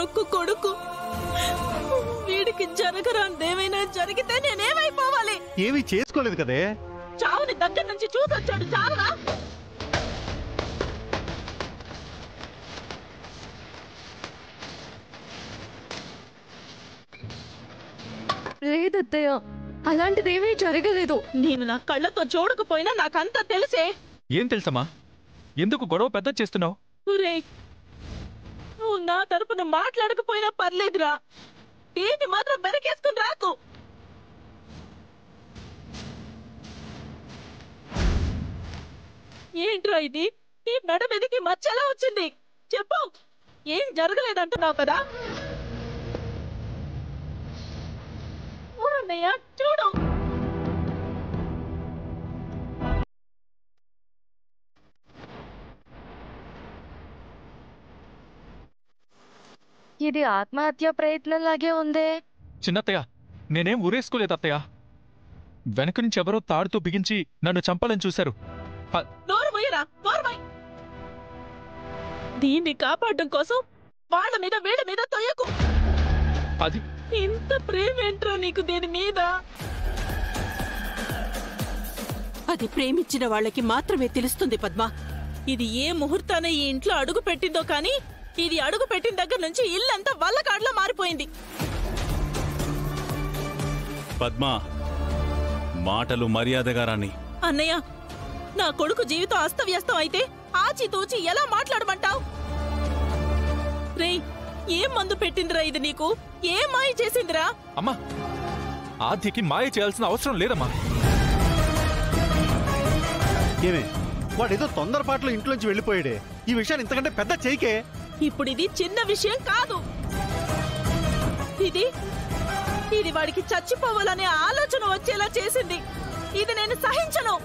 తొక్కు కొడుకు. వీడికి జరగరాందేమైనా జరిగితే నేనేమైపోవాలి? ఏమీ చేసుకోలేదు కదే. చావుని దగ్గర నుంచి చూసొచ్చాడు. చాలురా. లేదత్తయ్య, అలాంటిదేమీ జరగలేదు. నేను నా కళ్ళతో చూడకపోయినా నాకంతా తెలిసే. ఏం తెలుసమ్మా? ఎందుకు గొడవ పెద్ద చేస్తున్నావు? నువ్వు నా తరపున మాట్లాడకపోయినా పర్లేదురా, దీన్ని మాత్రం వెనకేసుకుని రాకు. ఏంట్రా ఇది? నీ మెడ మీదకి మచ్చలా వచ్చింది. చెప్పు, ఏం జరగలేదంటున్నావు కదా? చూడన్నయ్య, చూడు. ఇది ఆత్మహత్య ప్రయత్నంలాగే ఉందే. చిన్నత్తయ్య, నేనేం ఊరేసుకోలేదు అత్తయ్య. వెనక నుంచి ఎవరో తాడుతో బిగించి నన్ను చంపాలని చూశారు. దీన్ని కాపాడడం కోసం వాళ్ళ మీద వీళ్ళ మీద తొయ్యకు. అది ఇంత ప్రేమేంట్రా నీకు దీని మీద? అది ప్రేమించిన వాళ్ళకి మాత్రమే తెలుస్తుంది పద్మ. ఇది ఏ ముహూర్తాన ఈ ఇంట్లో అడుగు పెట్టిందో కానీ ఇది అడుగు పెట్టిన దగ్గర నుంచి ఇల్లంతా వల్లకాడులా మారిపోయింది. పద్మ, మాటలు మర్యాదగా రాని. అన్నయ్య, నా కొడుకు జీవితం అస్తవ్యస్తం అయితే ఆచితూచి ఎలా మాట్లాడమంటావు? రేయ్, ఏం మందు పెట్టిందిరా ఇది నీకు? ఏం మాయ చేసిందిరా? అమ్మా, ఆద్యకి మాయ చేయాల్సిన అవసరం లేదమ్మా. ఏమే, వాడేదో తొందరపాట్లో ఇంట్లోంచి వెళ్ళిపోయాడే. ఈ విషయాన్ని ఇంతకంటే పెద్ద చేయకే. ఇప్పుడు ఇది చిన్న విషయం కాదు. ఇది వాడికి చచ్చిపోవాలనే ఆలోచన వచ్చేలా చేసింది. ఇది నేను సహించను.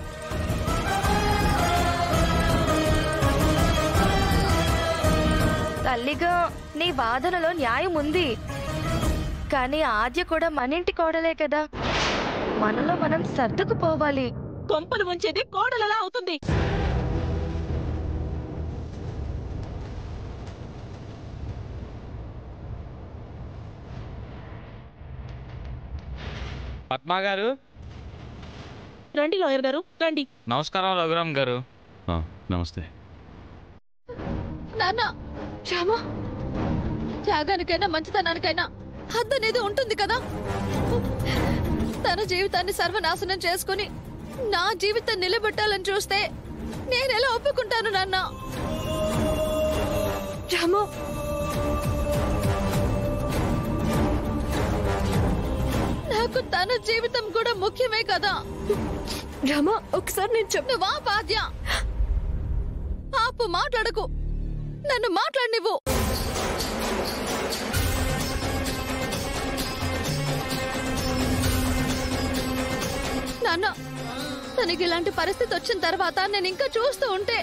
తల్లిగా నీ వాదనలో న్యాయం ఉంది, కానీ ఆద్య కూడా మనింటి కోడలే కదా. మనలో మనం సర్దుకుపోవాలి. కొంపలు ముంచేది కోడలలా అవుతుంది. పద్మా గారు, రండి లాయర్ గారు, రండి. నమస్కారం రఘురామ్ గారు. నమస్తే నాన్న. క్షమా, త్యాగానికైనా మంచితనానికైనా హద్దనేది ఉంటుంది కదా. తన జీవితాన్ని సర్వనాశనం చేసుకుని నా జీవితం నిలబెట్టాలని చూస్తే నేనెలా ఒప్పుకుంటాను నాన్న? రాము, నాకు తన జీవితం కూడా ముఖ్యమే కదా. రమా, ఒకసారి నేను నువ్వా బాధ్య. ఆపు, మాట్లాడకు, నన్ను మాట్లాడనివ్వు. నాన్న, తనకి ఇలాంటి పరిస్థితి వచ్చిన తర్వాత నేను ఇంకా చూస్తూ ఉంటే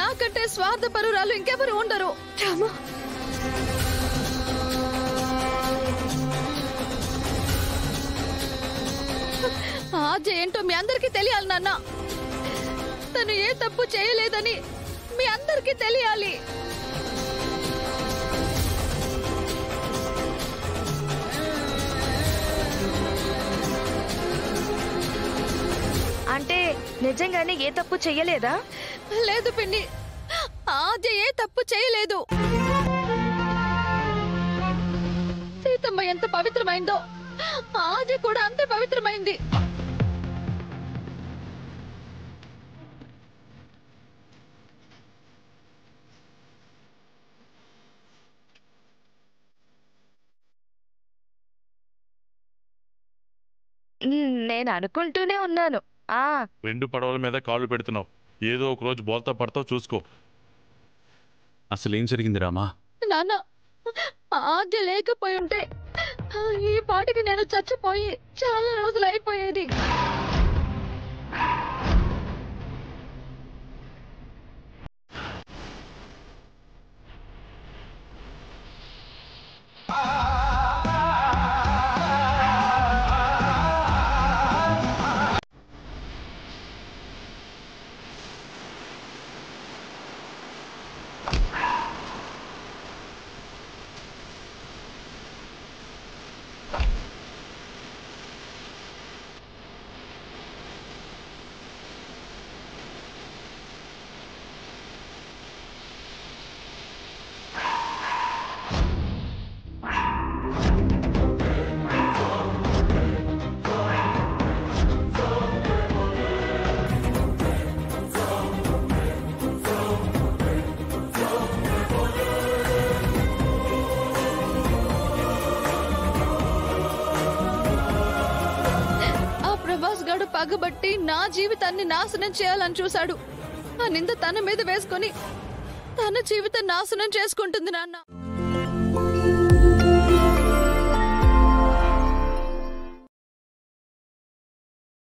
నాకంటే స్వార్థపరురాలు ఇంకెవరు ఉండరు. రామా, ఆద్య ఏంటో మీ అందరికీ తెలియాలి నాన్న. తను ఏ తప్పు చేయలేదని మీ అందరికీ తెలియాలి. అంటే నిజంగానే ఏ తప్పు చెయ్యలేదా? లేదు పిన్ని, ఆద్య ఏ తప్పు చేయలేదు. సీతమ్మ ఎంత పవిత్రమైందో ఆద్య కూడా అంతే పవిత్రమైంది. నేను అనుకుంటూనే ఉన్నాను. రెండు పడవల మీద కాళ్ళు పెడుతున్నావు. ఏదో ఒక రోజు బోల్తా పడతావు, చూసుకో. అసలు ఏం జరిగింది రామా? నాన్న, ఆద్య లేకపోయి ఉంటే ఈ పాటికి నేను చచ్చిపోయి చాలా రోజులు అయిపోయేది. పగబట్టి నా జీవితాన్ని నాశనం చేయాలని చూశాడు. ఆ నింద తన మీద వేసుకొని తన జీవితం నాశనం చేసుకుంటుంది నాన్న.